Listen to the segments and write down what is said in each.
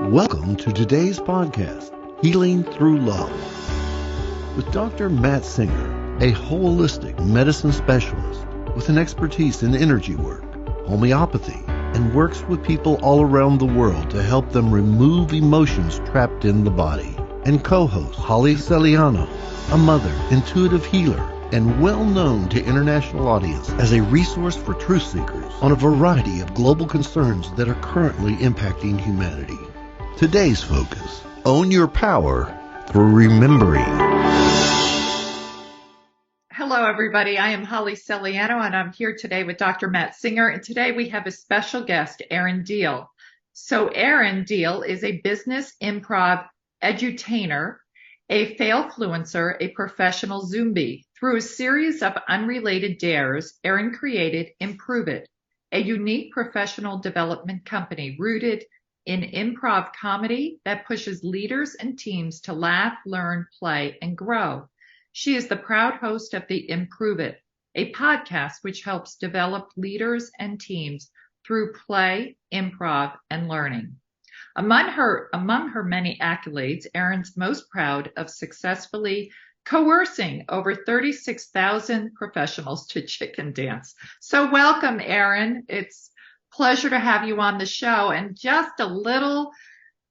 Welcome to today's podcast, Healing Through Love, with Dr. Matt Singer, a holistic medicine specialist with an expertise in energy work, homeopathy, and works with people all around the world to help them remove emotions trapped in the body. And co-host Holly Celiano, a mother, intuitive healer, and well known to international audience as a resource for truth seekers on a variety of global concerns that are currently impacting humanity. Today's focus: own your power through remembering. Hello, everybody. I am Holly Celiano, and I'm here today with Dr. Matt Singer. And today we have a special guest, Erin Deal. So Erin Deal is a business improv edutainer, a fail-fluencer, a professional Zumbi. Through a series of unrelated dares, Erin created Improve It, a unique professional development company rooted in improv comedy that pushes leaders and teams to laugh, learn, play, and grow. She is the proud host of the Improve It, a podcast which helps develop leaders and teams through play, improv, and learning. Among her many accolades, Erin's most proud of successfully coercing over 36,000 professionals to chicken dance. So welcome, Erin. It's a pleasure to have you on the show. And just a little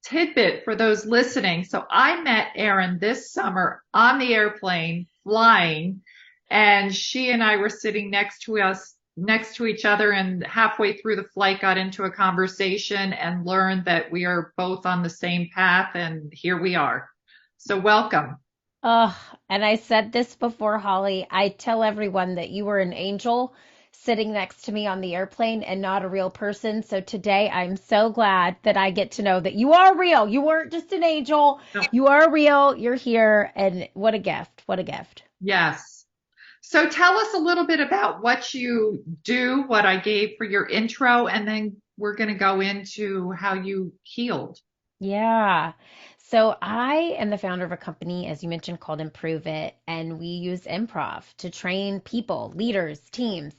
tidbit for those listening. So I met Erin this summer on the airplane flying, and she and I were sitting next to each other, and halfway through the flight got into a conversation and learned that we are both on the same path, and here we are. So welcome. And I said this before, Holly. I tell everyone that you were an angel sitting next to me on the airplane and not a real person. So today I'm so glad that I get to know that you are real. You weren't just an angel. No. You are real. You're here. And what a gift. What a gift. Yes. So tell us a little bit about what you do, what I gave for your intro, and then we're going to go into how you healed. Yeah. So I am the founder of a company, as you mentioned, called Improve It, and we use improv to train people, leaders, teams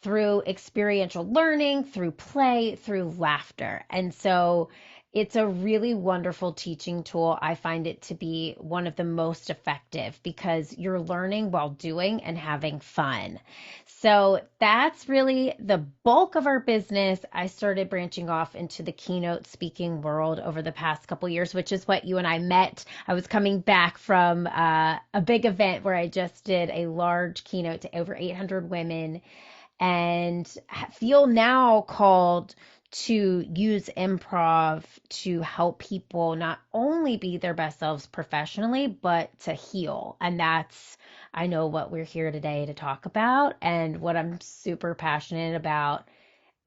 through experiential learning, through play, through laughter. And so it's a really wonderful teaching tool. I find it to be one of the most effective because you're learning while doing and having fun. So that's really the bulk of our business. I started branching off into the keynote speaking world over the past couple of years, which is what you and I met. I was coming back from a big event where I just did a large keynote to over 800 women, and feel now called to use improv to help people not only be their best selves professionally, but to heal. And that's, I know, what we're here today to talk about and what I'm super passionate about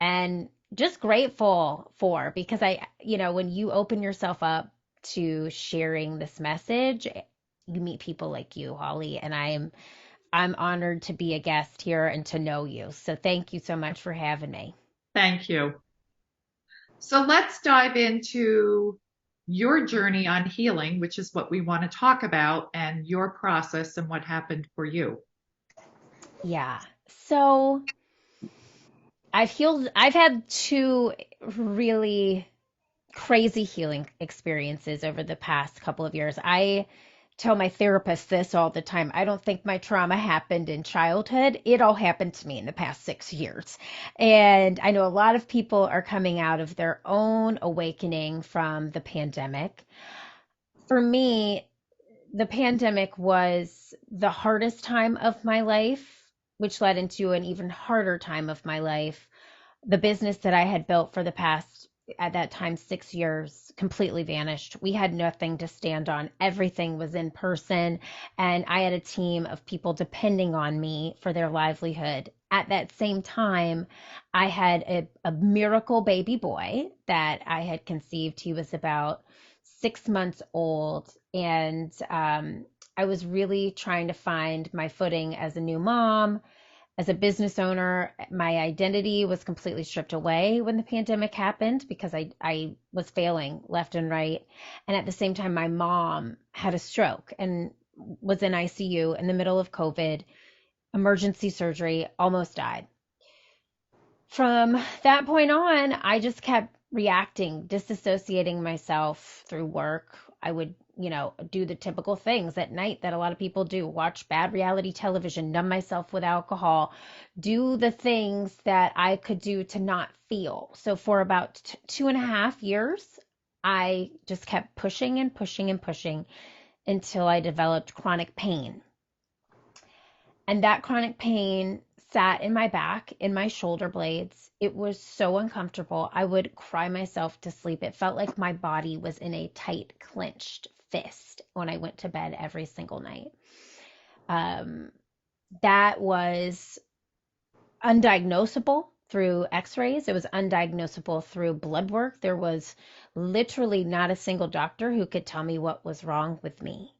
and just grateful for, because when you open yourself up to sharing this message, you meet people like you, Holly, and I'm honored to be a guest here and to know you. So thank you so much for having me. Thank you. So let's dive into your journey on healing, which is what we want to talk about, and your process and what happened for you. Yeah. So I've had two really crazy healing experiences over the past couple of years. I tell my therapist this all the time. I don't think my trauma happened in childhood. It all happened to me in the past 6 years. And I know a lot of people are coming out of their own awakening from the pandemic. For me, the pandemic was the hardest time of my life, which led into an even harder time of my life. The business that I had built for the past, at that time, 6 years, completely vanished. We had nothing to stand on. Everything was in person, and I had a team of people depending on me for their livelihood. At that same time, I had a miracle baby boy that I had conceived. He was about 6 months old, and I was really trying to find my footing as a new mom. As a business owner, my identity was completely stripped away when the pandemic happened because I was failing left and right. And at the same time, my mom had a stroke and was in ICU in the middle of COVID, emergency surgery, almost died. From that point on, I just kept reacting, disassociating myself through work. I would, do the typical things at night that a lot of people do: watch bad reality television, numb myself with alcohol, do the things that I could do to not feel. So for about 2.5 years, I just kept pushing and pushing and pushing until I developed chronic pain. And that chronic pain sat in my back, in my shoulder blades. It was so uncomfortable. I would cry myself to sleep. It felt like my body was in a tight, clenched fist when I went to bed every single night. That was undiagnosable through x-rays. It was undiagnosable through blood work. There was literally not a single doctor who could tell me what was wrong with me,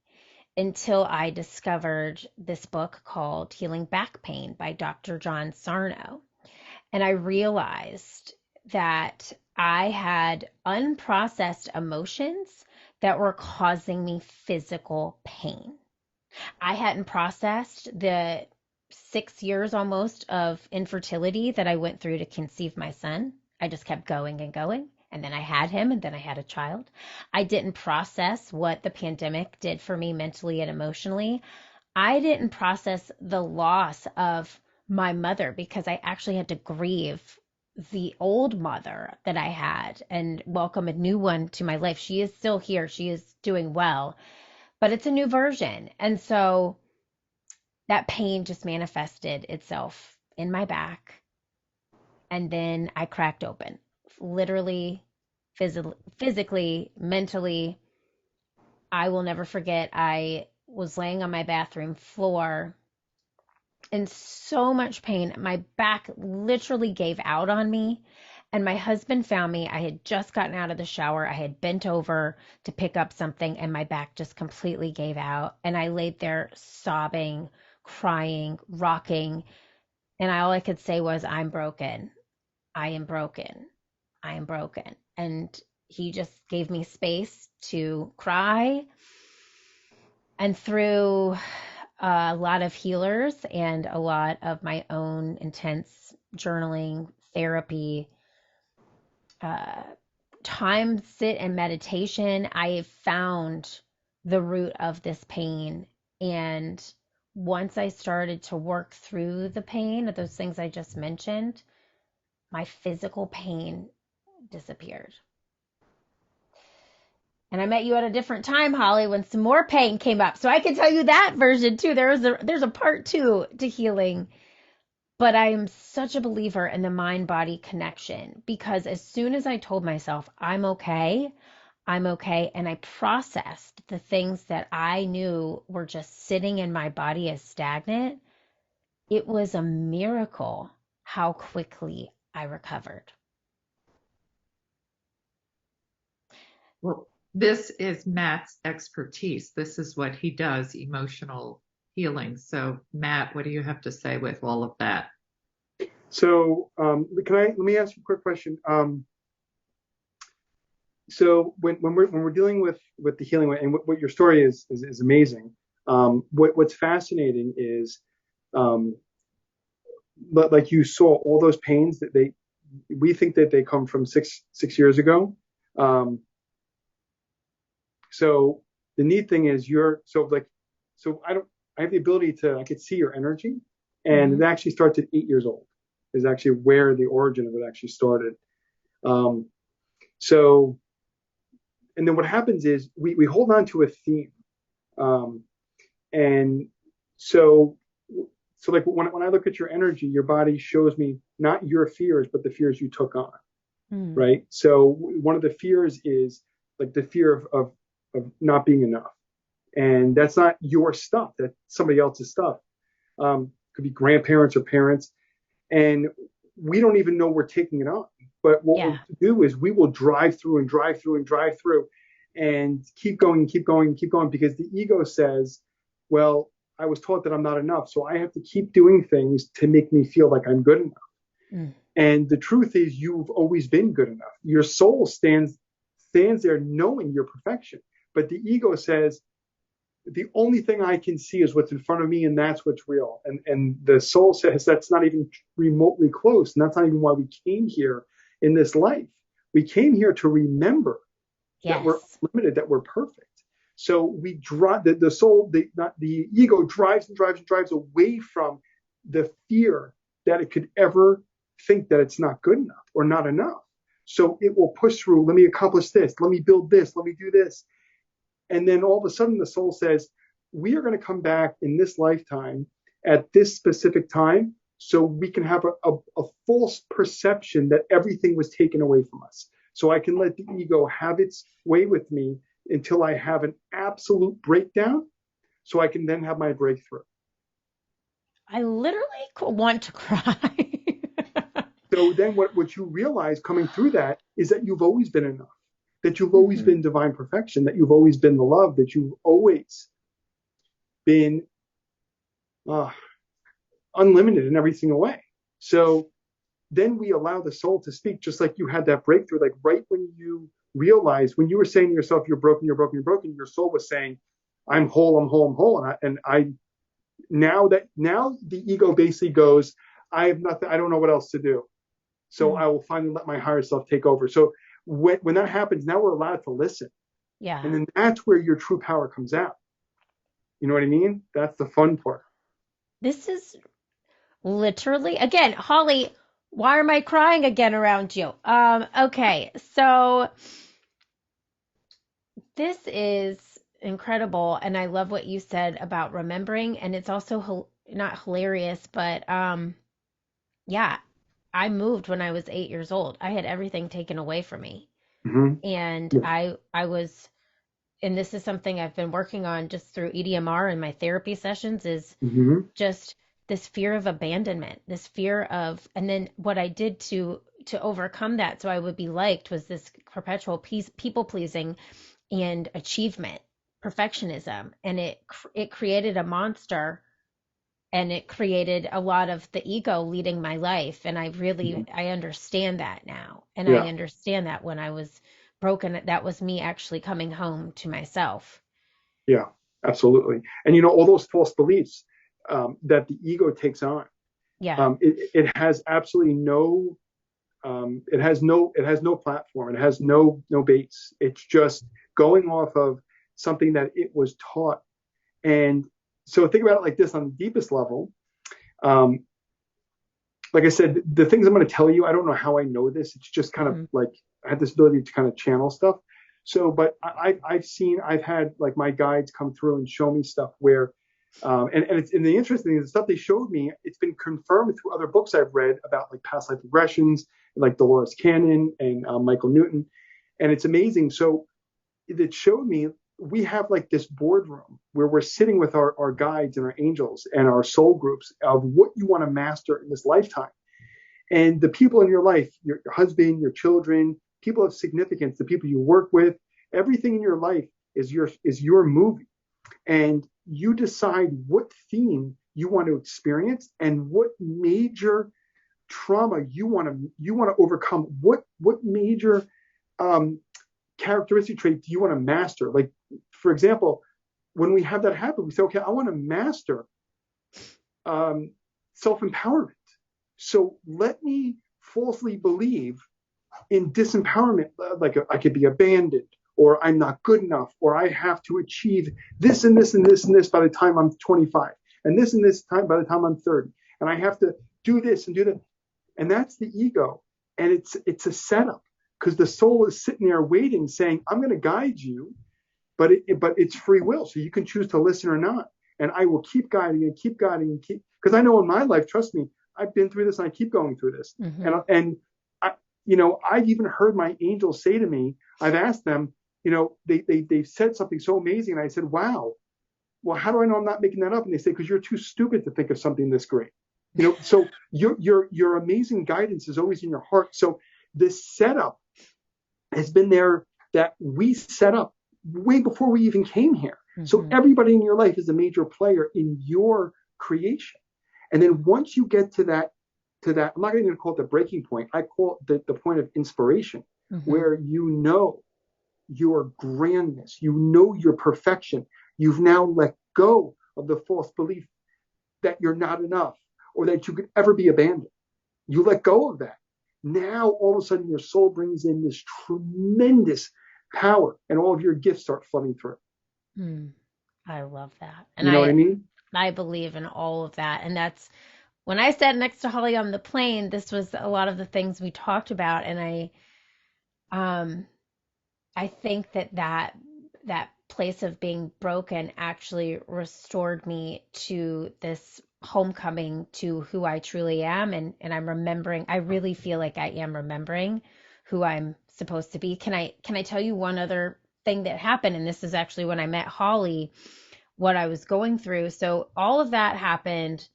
until I discovered this book called Healing Back Pain by Dr. John Sarno. And I realized that I had unprocessed emotions that were causing me physical pain. I hadn't processed the 6 years almost of infertility that I went through to conceive my son. I just kept going and going. And then I had him, and then I had a child. I didn't process what the pandemic did for me mentally and emotionally. I didn't process the loss of my mother, because I actually had to grieve the old mother that I had and welcome a new one to my life. She is still here. She is doing well, but it's a new version. And so that pain just manifested itself in my back. And then I cracked open. Literally, physically, mentally. I will never forget, I was laying on my bathroom floor in so much pain. My back literally gave out on me. And my husband found me. I had just gotten out of the shower. I had bent over to pick up something, and my back just completely gave out. And I laid there sobbing, crying, rocking. And all I could say was, I'm broken. I am broken. I am broken. And he just gave me space to cry. And through a lot of healers and a lot of my own intense journaling, therapy, time, sit, and meditation, I found the root of this pain. And once I started to work through the pain of those things I just mentioned, my physical pain disappeared. And I met you at a different time, Holly, when some more pain came up. So I can tell you that version too. There's a part two to healing. But I'm such a believer in the mind-body connection, because as soon as I told myself, I'm okay, and I processed the things that I knew were just sitting in my body as stagnant, it was a miracle how quickly I recovered. Well, this is Matt's expertise. This is what he does, emotional healing. So, Matt, what do you have to say with all of that? So, let me ask you a quick question. So when we're dealing with the healing, and what your story is amazing. What's fascinating is, like you saw all those pains that we think that they come from six years ago. So the neat thing is I have the ability I could see your energy, and it actually starts at 8 years old, is actually where the origin of it actually started. And then what happens is we hold on to a theme. And so like when I look at your energy, your body shows me not your fears, but the fears you took on. Right. So one of the fears is like the fear of not being enough. And that's not your stuff. That's somebody else's stuff. Could be grandparents or parents. And we don't even know we're taking it on. But what we'll do is we will drive through and keep going, because the ego says, well, I was taught that I'm not enough, so I have to keep doing things to make me feel like I'm good enough. And the truth is, you've always been good enough. Your soul stands there knowing your perfection. But the ego says, the only thing I can see is what's in front of me, and that's what's real. And the soul says that's not even remotely close. And that's not even why we came here in this life. We came here to remember that we're Yes. limited, that we're perfect. So we drive the soul, the ego drives and drives and drives away from the fear that it could ever think that it's not good enough or not enough. So it will push through, let me accomplish this, let me build this, let me do this. And then all of a sudden the soul says, we are going to come back in this lifetime at this specific time so we can have a false perception that everything was taken away from us. So I can let the ego have its way with me until I have an absolute breakdown, so I can then have my breakthrough. I literally want to cry. So then what you realize coming through that is that you've always been enough, that you've always been divine perfection, that you've always been the love, that you've always been unlimited in every single way. So then we allow the soul to speak, just like you had that breakthrough, like right when you realized, when you were saying to yourself, you're broken, you're broken, you're broken, your soul was saying, I'm whole, I'm whole, I'm whole. Now the ego basically goes, I have nothing, I don't know what else to do. So I will finally let my higher self take over. So when that happens, now we're allowed to listen. Yeah. And then that's where your true power comes out. You know what I mean? That's the fun part. This is literally, again, Holly, why am I crying again around you? Okay, so this is incredible, and I love what you said about remembering, and it's also not hilarious, but yeah, I moved when I was 8 years old. I had everything taken away from me. Mm-hmm. And Yeah. I was, and this is something I've been working on just through EDMR and my therapy sessions, is Mm-hmm. just this fear of abandonment, this fear of, and then what I did to overcome that so I would be liked was this perpetual people pleasing and achievement, perfectionism, and it created a monster, and it created a lot of the ego leading my life. And I understand that now, and I Yeah. understand that when I was broken, that was me actually coming home to myself. Yeah, absolutely. And all those false beliefs that the ego takes on, Yeah. it has absolutely no, it has no platform. It has no base. It's just going off of something that it was taught. And so think about it like this on the deepest level. Like I said, the things I'm going to tell you, I don't know how I know this. It's just kind of like I have this ability to kind of channel stuff. So, but I've had like my guides come through and show me stuff where, and the interesting thing is the stuff they showed me, it's been confirmed through other books I've read about like past life regressions, like Dolores Cannon and Michael Newton, and it's amazing. So it showed me we have like this boardroom where we're sitting with our guides and our angels and our soul groups of what you want to master in this lifetime. And the people in your life, your husband, your children, people of significance, the people you work with, everything in your life is your movie. And you decide what theme you want to experience and what major trauma you want to overcome. What major characteristic trait do you want to master? Like, for example, when we have that happen, we say, okay, I want to master self-empowerment. So let me falsely believe in disempowerment, like I could be abandoned, or I'm not good enough, or I have to achieve this and this and this and this by the time I'm 25, and this time by the time I'm 30, and I have to do this and do that. And that's the ego. And it's a setup, because the soul is sitting there waiting, saying, I'm going to guide you, but it's free will. So you can choose to listen or not. And I will keep guiding and keep guiding and keep, because I know in my life, trust me, I've been through this and I keep going through this. Mm-hmm. And I've even heard my angels say to me, I've asked them, they've said something so amazing. And I said, wow, well, how do I know I'm not making that up? And they say, because you're too stupid to think of something this great. So your amazing guidance is always in your heart. So this setup has been there that we set up way before we even came here. Mm-hmm. So everybody in your life is a major player in your creation. And then once you get to that, I'm not even going to call it the breaking point. I call it the point of inspiration, where you know your grandness, you know your perfection. You've now let go of the false belief that you're not enough or that you could ever be abandoned. You let go of that. now all of a sudden your soul brings in this tremendous power and all of your gifts start flooding through. I love that. And You know what I mean? I believe in all of that. And that's when I sat next to Holly on the plane, this was a lot of the things we talked about. And I think that place of being broken actually restored me to this homecoming to who I truly am. And I'm remembering, I really feel like I am remembering who I'm supposed to be. Can I tell you one other thing that happened? And this is actually when I met Holly, what I was going through. So all of that happened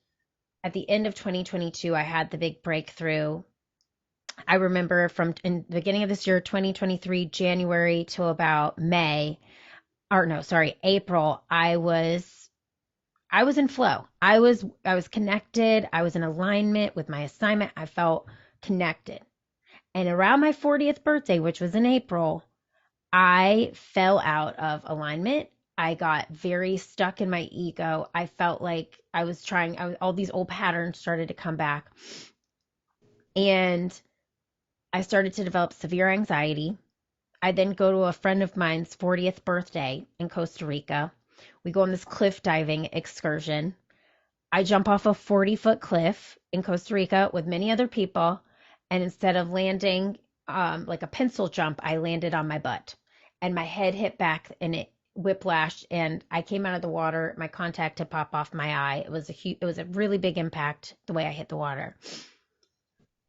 at the end of 2022. I had the big breakthrough. I remember from in the beginning of this year, 2023, January till about April, I was in flow. I was connected. I was in alignment with my assignment. I felt connected. And around my 40th birthday, which was in April, I fell out of alignment. I got very stuck in my ego. I felt like all these old patterns started to come back. And I started to develop severe anxiety. I then go to a friend of mine's 40th birthday in Costa Rica. We go on this cliff diving excursion. I jump off a 40-foot cliff in Costa Rica with many other people. And instead of landing like a pencil jump, I landed on my butt. And my head hit back and it whiplashed. And I came out of the water. My contact had popped off my eye. It was a really big impact the way I hit the water.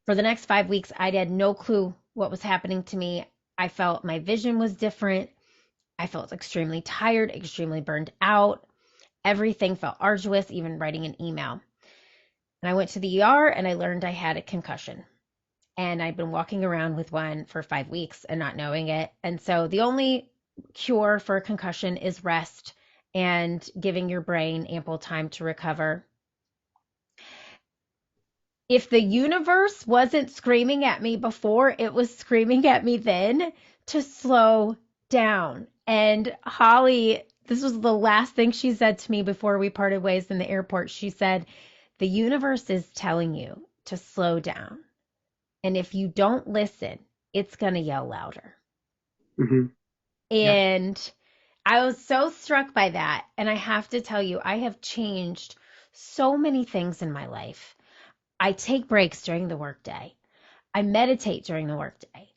For the next 5 weeks, I had no clue what was happening to me. I felt my vision was different. I felt extremely tired, extremely burned out. Everything felt arduous, even writing an email. And I went to the ER and I learned I had a concussion. And I'd been walking around with one for 5 weeks and not knowing it. And so the only cure for a concussion is rest and giving your brain ample time to recover. If the universe wasn't screaming at me before, it was screaming at me then to slow down. And Holly, this was the last thing she said to me before we parted ways in the airport. She said, the universe is telling you to slow down. And if you don't listen, it's going to yell louder. Mm-hmm. And I was so struck by that. And I have to tell you, I have changed so many things in my life. I take breaks during the workday. I meditate during the workday.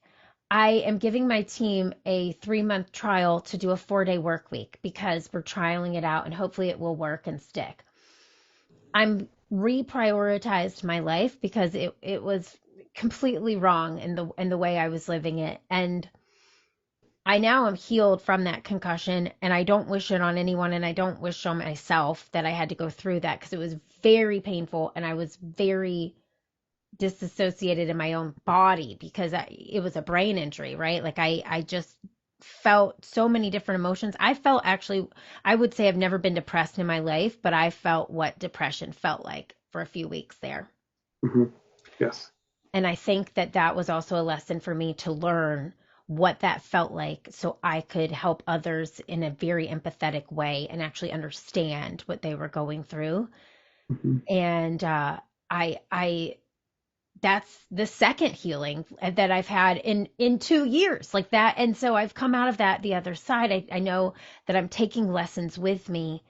I am giving my team a 3-month trial to do a 4-day work week because we're trialing it out and hopefully it will work and stick. I'm reprioritized my life because it was completely wrong in the way I was living it. And I now am healed from that concussion and I don't wish it on anyone and I don't wish on myself that I had to go through that because it was very painful and I was very disassociated in my own body because it was a brain injury, right? Like I just felt so many different emotions. I felt actually, I would say I've never been depressed in my life, but I felt what depression felt like for a few weeks there. Mm-hmm. Yes. And I think that was also a lesson for me to learn what that felt like so I could help others in a very empathetic way and actually understand what they were going through. Mm-hmm. And I that's the second healing that I've had in 2 years like that. And so I've come out of that the other side. I know that I'm taking lessons with me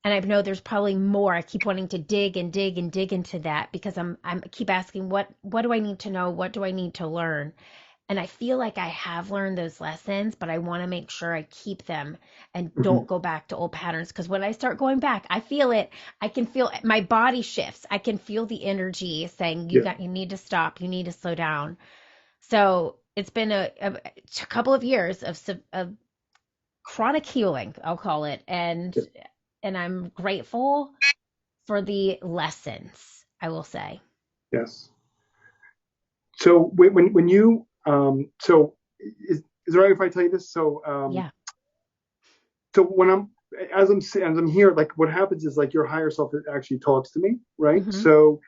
and I know there's probably more. I keep wanting to dig and dig and dig into that because I'm keep asking what do I need to know? What do I need to learn? And I feel like I have learned those lessons, but I want to make sure I keep them and don't go back to old patterns. Because when I start going back, I feel it. I can feel it. My body shifts. I can feel the energy saying, you need to stop. You need to slow down. So it's been a couple of years of chronic healing, I'll call it. And I'm grateful for the lessons, I will say. Yes. So when you so is it right if I tell you this? So Yeah. So when as I'm here, like what happens is like your higher self actually talks to me, right? Mm-hmm. So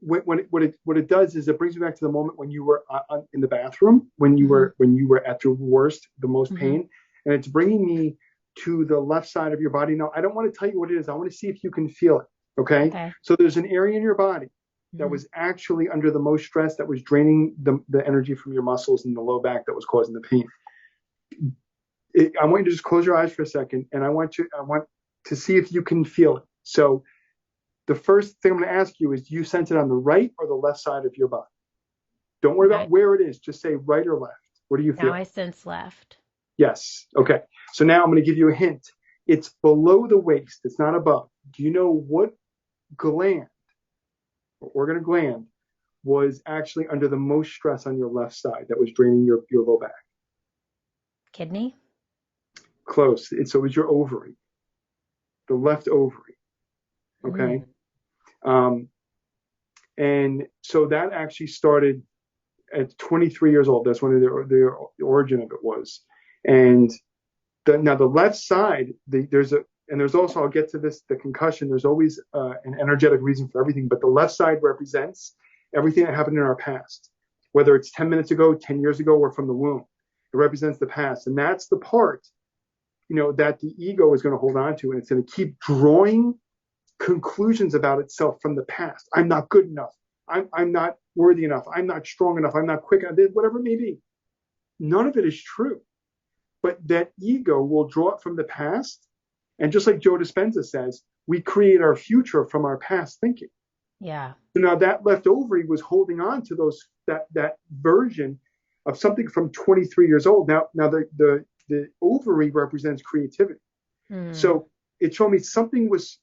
what it does is it brings me back to the moment when you were in the bathroom, when you were at your worst, the most pain, and it's bringing me to the left side of your body. Now I don't want to tell you what it is. I want to see if you can feel it. Okay. So there's an area in your body that was actually under the most stress, that was draining the energy from your muscles in the low back that was causing the pain. I want you to just close your eyes for a second, and I want to see if you can feel it. So the first thing I'm going to ask you is, do you sense it on the right or the left side of your body? Don't worry about where it is. Just say right or left. What do you feel? Now I sense left. Yes. Okay. So now I'm going to give you a hint. It's below the waist. It's not above. Do you know what gland or organ or gland was actually under the most stress on your left side that was draining your low back? Kidney? Close. So it was your ovary, the left ovary. Okay. And so that actually started at 23 years old. That's when the origin of it was. And now the left side, there's also, I'll get to this, the concussion, there's always an energetic reason for everything, but the left side represents everything that happened in our past, whether it's 10 minutes ago, 10 years ago, or from the womb. It represents the past. And that's the part, that the ego is going to hold on to, and it's going to keep drawing conclusions about itself from the past. I'm not good enough. I'm not worthy enough. I'm not strong enough. I'm not quick enough, whatever it may be. None of it is true. But that ego will draw it from the past. And just like Joe Dispenza says, we create our future from our past thinking. Yeah. So now that left ovary was holding on to that version of something from 23 years old. Now the ovary represents creativity. So it showed me something was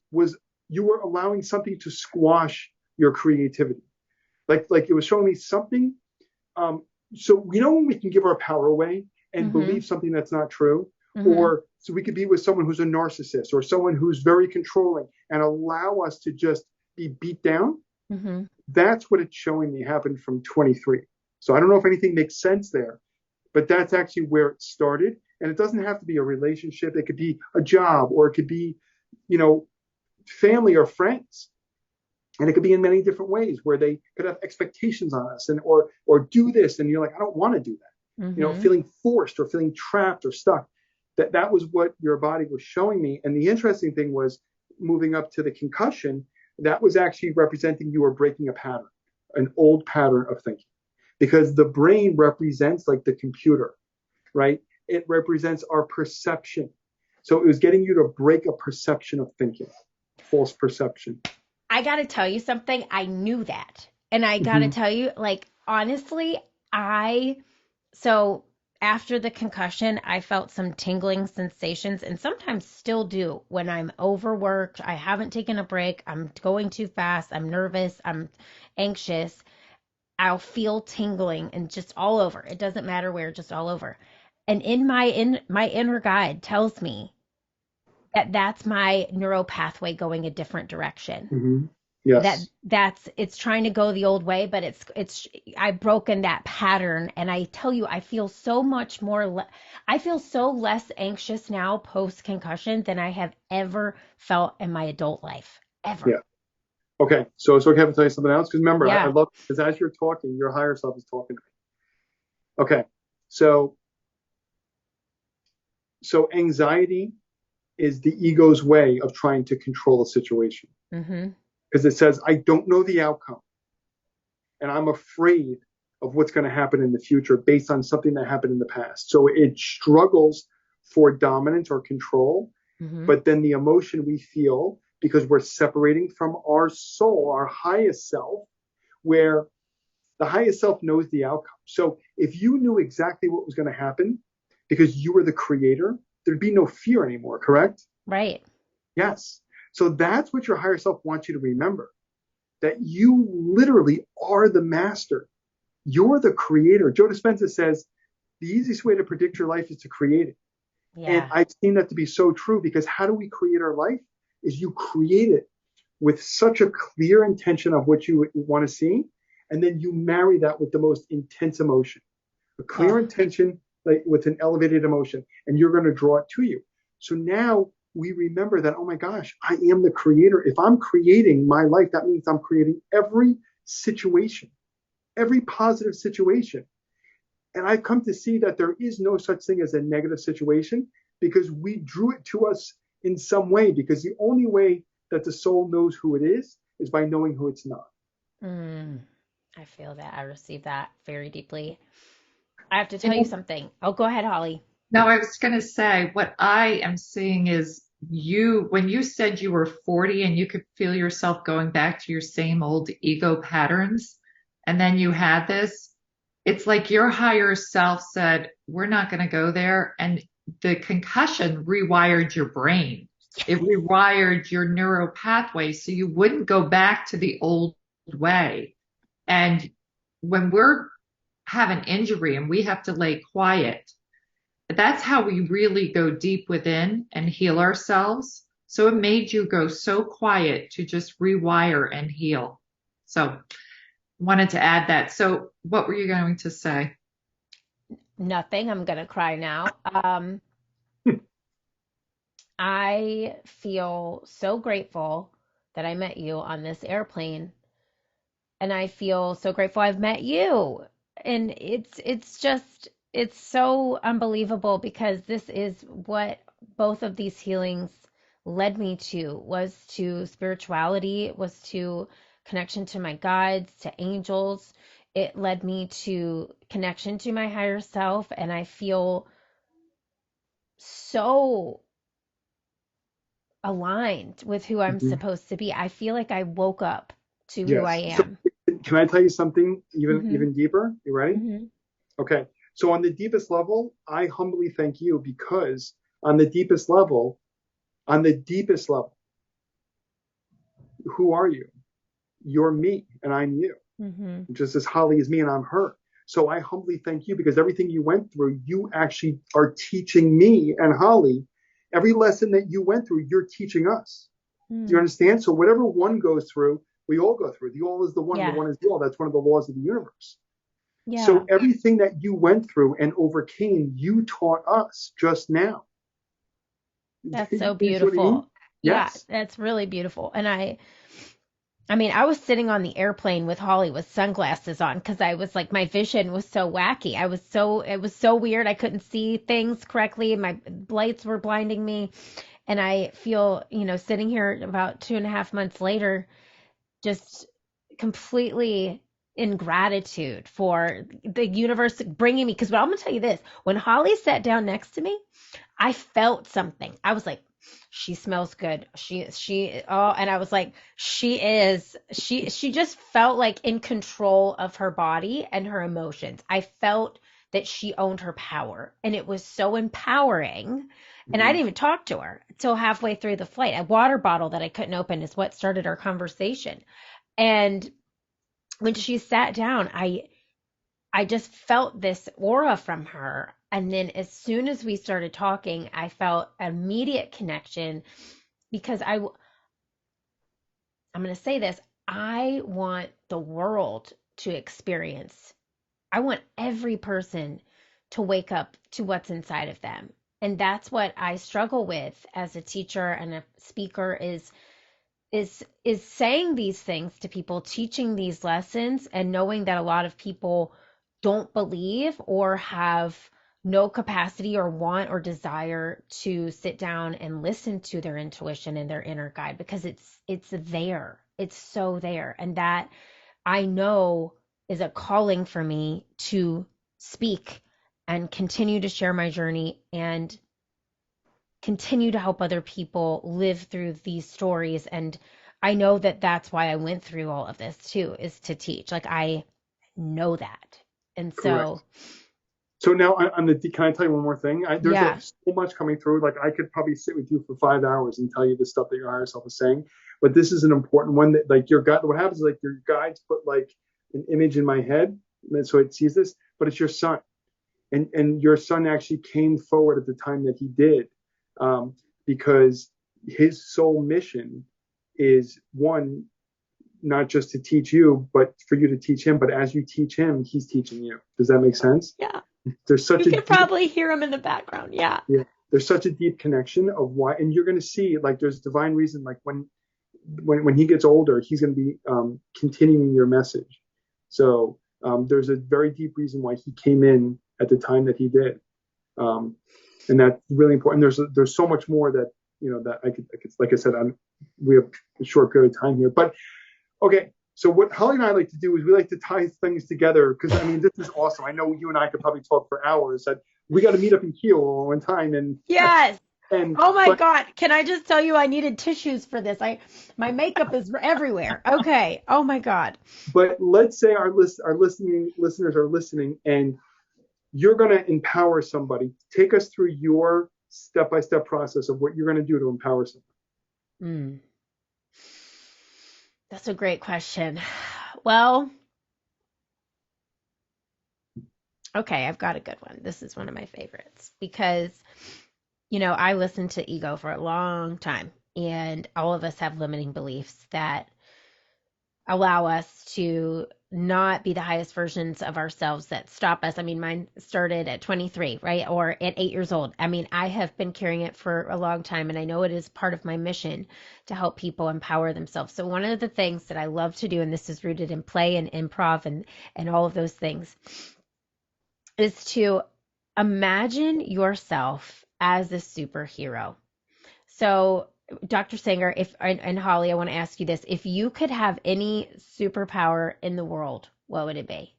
you were allowing something to squash your creativity. Like it was showing me something. So when we can give our power away and believe something that's not true, or so we could be with someone who's a narcissist or someone who's very controlling and allow us to just be beat down. That's what it's showing me happened from 23. So I don't know if anything makes sense there, but that's actually where it started. And it doesn't have to be a relationship. It could be a job, or it could be, family or friends. And it could be in many different ways where they could have expectations on us or do this. And you're like, I don't want to do that. Feeling forced or feeling trapped or stuck. That was what your body was showing me. And the interesting thing was, moving up to the concussion, that was actually representing you were breaking a pattern, an old pattern of thinking. Because the brain represents like the computer, right? It represents our perception. So it was getting you to break a perception of thinking, false perception. I got to tell you something. I knew that. And I got to tell you, like, honestly, so after the concussion, I felt some tingling sensations, and sometimes still do when I'm overworked. I haven't taken a break. I'm going too fast. I'm nervous. I'm anxious. I'll feel tingling and just all over. It doesn't matter where, just all over. And my inner guide tells me that that's my neural pathway going a different direction. Yes. It's trying to go the old way, but I've broken that pattern. And I tell you, I feel so much more, I feel so less anxious now post concussion than I have ever felt in my adult life, ever. Yeah. Okay. So it's okay if I tell you something else? Because remember, I love, because as you're talking, your higher self is talking to me. Okay. So anxiety is the ego's way of trying to control a situation. Because it says, I don't know the outcome. And I'm afraid of what's going to happen in the future based on something that happened in the past. So it struggles for dominance or control. But then the emotion we feel, because we're separating from our soul, our highest self, where the highest self knows the outcome. So if you knew exactly what was going to happen because you were the creator, there'd be no fear anymore, correct? Right. Yes. So that's what your higher self wants you to remember, that you literally are the master. You're the creator. Joe Dispenza says the easiest way to predict your life is to create it. Yeah. And I've seen that to be so true, because how do we create our life? Is you create it with such a clear intention of what you want to see, and then you marry that with the most intense emotion, a clear intention, like with an elevated emotion, and you're going to draw it to you. So now we remember that, oh my gosh, I am the creator. If I'm creating my life, that means I'm creating every situation, every positive situation. And I've come to see that there is no such thing as a negative situation, because we drew it to us in some way, because the only way that the soul knows who it is by knowing who it's not. Mm, I feel that. I receive that very deeply. I have to tell you something. Oh, go ahead, Holly. No, I was going to say what I am seeing is when you said you were 40 and you could feel yourself going back to your same old ego patterns, and then you had this, it's like your higher self said, we're not going to go there. And the concussion rewired your brain. It rewired your neural pathway so you wouldn't go back to the old way. And when we're have an injury and we have to lay quiet, that's how we really go deep within and heal ourselves. So it made you go so quiet to just rewire and heal. So wanted to add that. So what were you going to say? Nothing. I'm gonna cry now. I feel so grateful that I met you on this airplane, and I feel so grateful I've met you. And it's so unbelievable because this is what both of these healings led me to, was to spirituality, was to connection to my guides, to angels. It led me to connection to my higher self, and I feel so aligned with who I'm Mm-hmm. supposed to be. I feel like I woke up to who I Yes. So am. can I tell you something Hmm. even deeper? You ready? Hmm. Okay. So on the deepest level, I humbly thank you because on the deepest level, on the deepest level, who are you? You're me and I'm you. Hmm. Just as Holly is me and I'm her. So I humbly thank you because everything you went through, you actually are teaching me and Holly. Every lesson that you went through, you're teaching us. Do you Mm. understand? So whatever one goes through, we all go through. The all is the Yeah. one is the all. That's one of the laws of the universe. Yeah. So everything that you went through and overcame, you taught us just now. That's so You see what I mean? beautiful. Yeah, Yes. that's really beautiful. And I mean, I was sitting on the airplane with Holly with sunglasses on because I was like, my vision was so wacky. It was so weird. I couldn't see things correctly. My lights were blinding me. And I feel, sitting here about 2.5 months later, just completely in gratitude for the universe bringing me. Because I'm going to tell you this, when Holly sat down next to me, I felt something. I was like, she smells good. And I was like, she just felt like in control of her body and her emotions. I felt that she owned her power, and it was so empowering. And I Mm-hmm. didn't even talk to her until halfway through the flight. A water bottle that I couldn't open is what started our conversation. And when she sat down, I just felt this aura from her. And then as soon as we started talking, I felt immediate connection because I'm going to say this, I want the world to experience. I want every person to wake up to what's inside of them. And that's what I struggle with as a teacher and a speaker is saying these things to people, teaching these lessons, and knowing that a lot of people don't believe or have no capacity or want or desire to sit down and listen to their intuition and their inner guide, because it's there. It's so there. And that I know is a calling for me to speak and continue to share my journey and continue to help other people live through these stories. And I know that that's why I went through all of this too, is to teach. Like, I know that. And Correct. so, So now can I tell you one more thing? There's yeah. so much coming through. Like I could probably sit with you for 5 hours and tell you the stuff that your higher self is saying. But this is an important one that like your guide, what happens is like your guides put like an image in my head. And so it sees this, but it's your son. And your son actually came forward at the time that he did, because his sole mission is one, not just to teach you, but for you to teach him. But as you teach him, he's teaching you. Does that make sense? Yeah. There's such You a can deep, probably hear him in the background. Yeah. yeah, there's such a deep connection of why, and you're going to see like there's divine reason. Like when he gets older, he's going to be continuing your message. So there's a very deep reason why he came in at the time that he did, and that's really important. There's so much more that that I could like I said, we have a short period of time here, but okay. So what Holly and I like to do is we like to tie things together because I mean this is awesome. I know you and I could probably talk for hours. That we got to meet up in Kiel one time and Yes. and Oh my but God. Can I just tell you I needed tissues for this? My makeup is everywhere. Okay. Oh my God. but let's say our listening listeners are listening and you're going to empower somebody. Take us through your step-by-step process of what you're going to do to empower somebody. Mm, that's a great question. Well, okay, I've got a good one. This is one of my favorites because, I listened to ego for a long time, and all of us have limiting beliefs that allow us to not be the highest versions of ourselves that stop us. I mean, mine started at 23, right? Or at 8 years old. I mean, I have been carrying it for a long time, and I know it is part of my mission to help people empower themselves. So one of the things that I love to do, and this is rooted in play and improv and all of those things, is to imagine yourself as a superhero. So, Dr. Singer, and Holly, I want to ask you this. If you could have any superpower in the world, what would it be?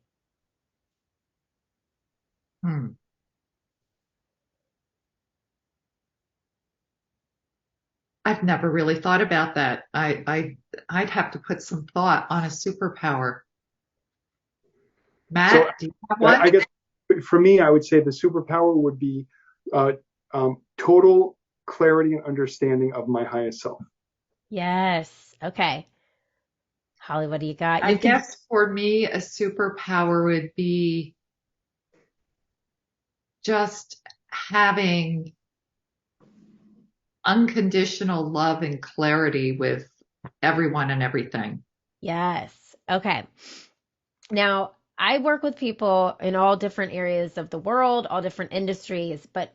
Hmm. I've never really thought about that. I'd have to put some thought on a superpower. So Matt, do you have one? I guess for me, I would say the superpower would be uh, total clarity and understanding of my highest self. Yes. Okay. Holly, what do you got? I You can. guess for me, a superpower would be just having unconditional love and clarity with everyone and everything. Yes. Okay. Now, I work with people in all different areas of the world, all different industries, but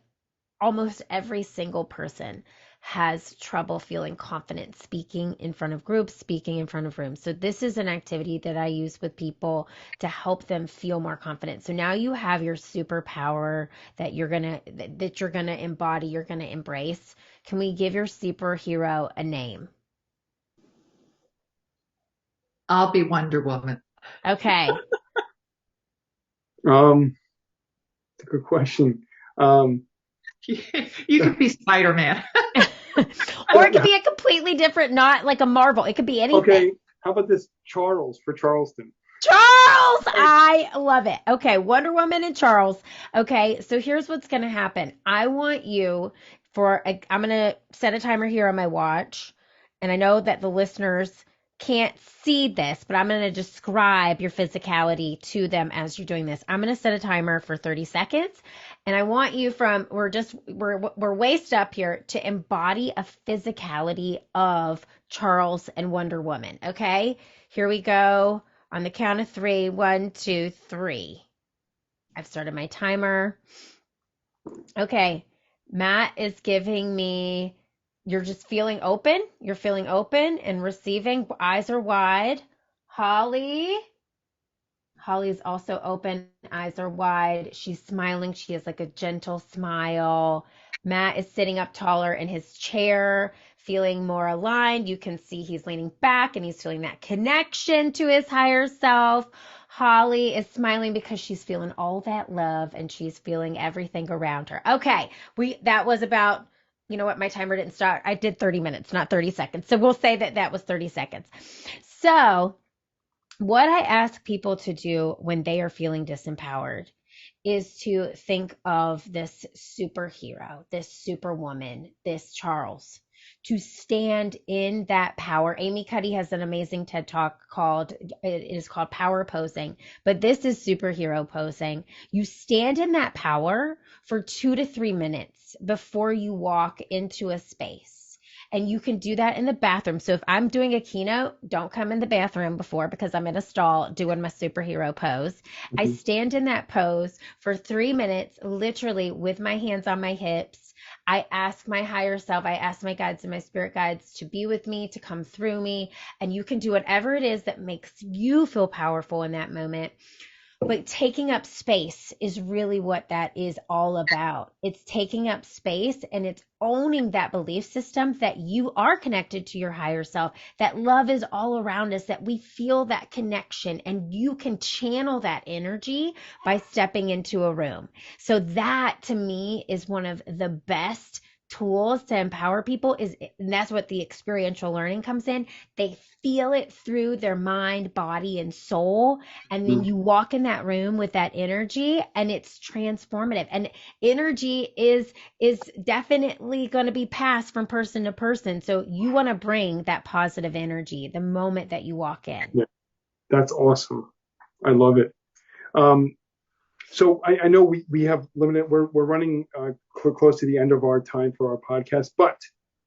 almost every single person has trouble feeling confident speaking in front of groups, speaking in front of rooms. So this is an activity that I use with people to help them feel more confident. So now you have your superpower that you're going to embody, you're going to embrace. Can we give your superhero a name? I'll be Wonder Woman. Okay. It's a good question. You could be Spider-Man. Or it could be a completely different, not like a Marvel. It could be anything. Okay, how about this Charles for Charleston? Charles! I love it. Okay, Wonder Woman and Charles. Okay, so here's what's going to happen. I want you I'm going to set a timer here on my watch. And I know that the listeners can't see this, but I'm going to describe your physicality to them as you're doing this. I'm going to set a timer for 30 seconds. And I want you we're waist up here to embody a physicality of Charles and Wonder Woman. Okay, here we go. On the count of three, 1, 2, 3. I've started my timer. Okay, Matt is giving me, you're just feeling open. You're feeling open and receiving. Eyes are wide. Holly's also open. Eyes are wide. She's smiling. She has like a gentle smile. Matt is sitting up taller in his chair, feeling more aligned. You can see he's leaning back and he's feeling that connection to his higher self. Holly is smiling because she's feeling all that love and she's feeling everything around her. Okay, that was about, you know what, my timer didn't start. I did 30 minutes, not 30 seconds. So we'll say that was 30 seconds. So what I ask people to do when they are feeling disempowered is to think of this superhero, this superwoman, this Charles, to stand in that power. Amy Cuddy has an amazing TED Talk it is called Power Posing, but this is superhero posing. You stand in that power for 2 to 3 minutes before you walk into a space. And you can do that in the bathroom. So if I'm doing a keynote, don't come in the bathroom before because I'm in a stall doing my superhero pose. Mm-hmm. I stand in that pose for 3 minutes, literally with my hands on my hips. I ask my higher self, I ask my guides and my spirit guides to be with me, to come through me. And you can do whatever it is that makes you feel powerful in that moment. But taking up space is really what that is all about. It's taking up space, and it's owning that belief system that you are connected to your higher self, that love is all around us, that we feel that connection, and you can channel that energy by stepping into a room. So that to me is one of the best tools to empower people, and that's what the experiential learning comes in. They feel it through their mind, body, and soul, and then you walk in that room with that energy, and it's transformative. And energy is definitely going to be passed from person to person, so you want to bring that positive energy the moment that you walk in. Yeah, that's awesome. I love it. So I know we have limited, we're running close to the end of our time for our podcast, but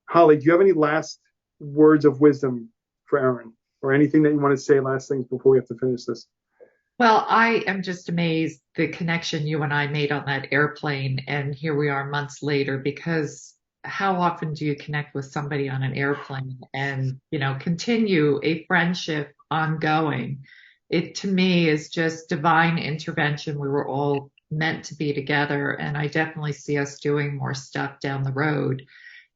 Holly, do you have any last words of wisdom for Erin, or anything that you want to say, last things before we have to finish this? Well, I am just amazed the connection you and I made on that airplane, and here we are months later, because how often do you connect with somebody on an airplane and, continue a friendship ongoing? It, to me, is just divine intervention. We were all meant to be together, and I definitely see us doing more stuff down the road.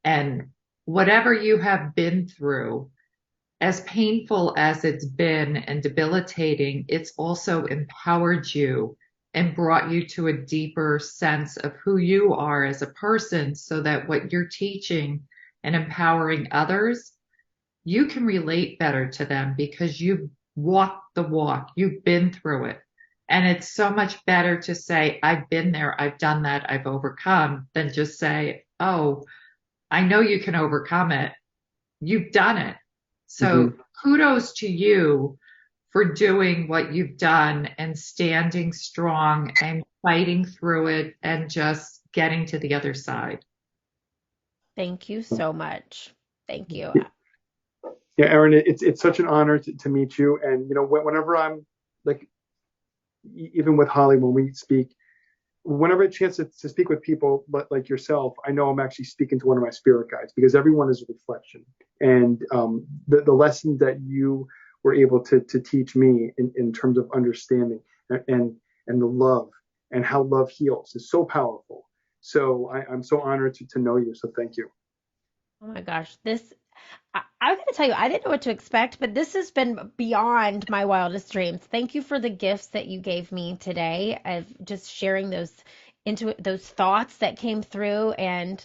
And whatever you have been through, as painful as it's been and debilitating, it's also empowered you and brought you to a deeper sense of who you are as a person, so that what you're teaching and empowering others, you can relate better to them because you've walked the walk, you've been through it. And it's so much better to say, I've been there, I've done that, I've overcome, than just say, oh, I know you can overcome it. You've done it. So kudos to you for doing what you've done and standing strong and fighting through it and just getting to the other side. Thank you so much. Thank you. Yeah, Erin, it's such an honor to meet you. And, whenever I'm like, even with Holly, when we speak, whenever I have a chance to speak with people like yourself, I know I'm actually speaking to one of my spirit guides, because everyone is a reflection. And the lessons that you were able to teach me in terms of understanding and the love and how love heals is so powerful. So I'm so honored to know you. So thank you. Oh my gosh, I'm going to tell you, I didn't know what to expect, but this has been beyond my wildest dreams. Thank you for the gifts that you gave me today, of just sharing those thoughts that came through. And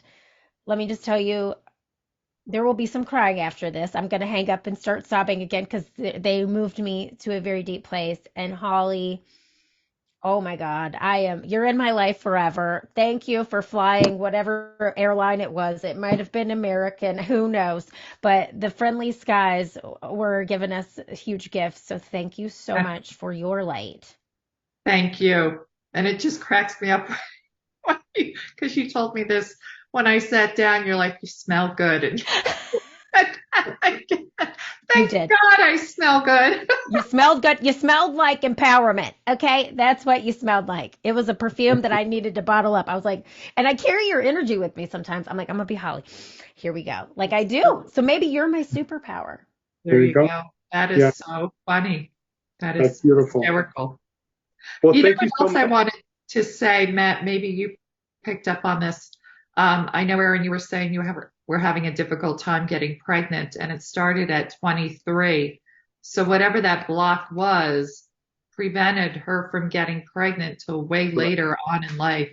let me just tell you, there will be some crying after this. I'm going to hang up and start sobbing again, because they moved me to a very deep place. And Holly, oh my God, you're in my life forever. Thank you for flying whatever airline it was. It might have been American, who knows, but the friendly skies were giving us huge gifts. So thank you so much for your light. Thank you. And it just cracks me up because you told me this when I sat down. You're like, you smell good. And thank God I smell good. You smelled good. You smelled like empowerment. Okay. That's what you smelled like. It was a perfume that I needed to bottle up. I was like, and I carry your energy with me sometimes. I'm like, I'm going to be Holly. Here we go. Like I do. So maybe you're my superpower. There you go. That is so funny. That's beautiful. Hysterical. Well, thank you so much. I wanted to say, Matt, maybe you picked up on this. I know, Erin, you were saying we're having a difficult time getting pregnant, and it started at 23. So whatever that block was prevented her from getting pregnant till way later on in life.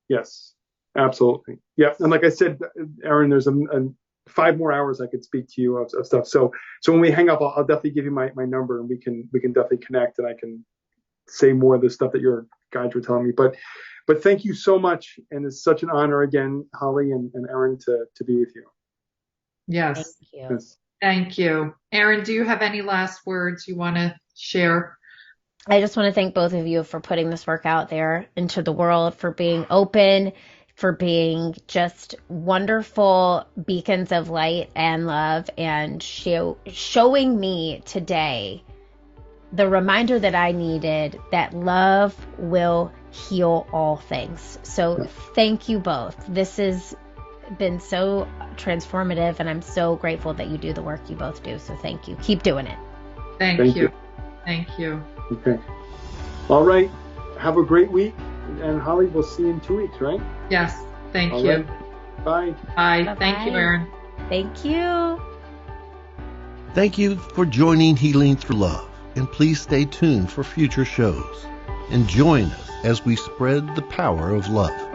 Yes, absolutely. Yeah. And like I said, Erin, there's 5 more hours I could speak to you of stuff. So when we hang up, I'll definitely give you my number, and we can definitely connect, and I can say more of the stuff that your guides were telling me. But thank you so much. And it's such an honor again, Holly and Erin, to be with you. Yes. Thank you. Yes. Thank you. Erin, do you have any last words you want to share? I just want to thank both of you for putting this work out there into the world, for being open, for being just wonderful beacons of light and love, and showing me today the reminder that I needed, that love will heal all things. So thank you both. This has been so transformative, and I'm so grateful that you do the work you both do. So thank you. Keep doing it. Thank you. Thank you. Okay. All right. Have a great week. And Holly, we'll see you in 2 weeks, right? Yes. Thank All you. right. Bye. Bye. Bye-bye. Thank you, Erin. Thank you. Thank you for joining Healing Through Love, and please stay tuned for future shows. And join us as we spread the power of love.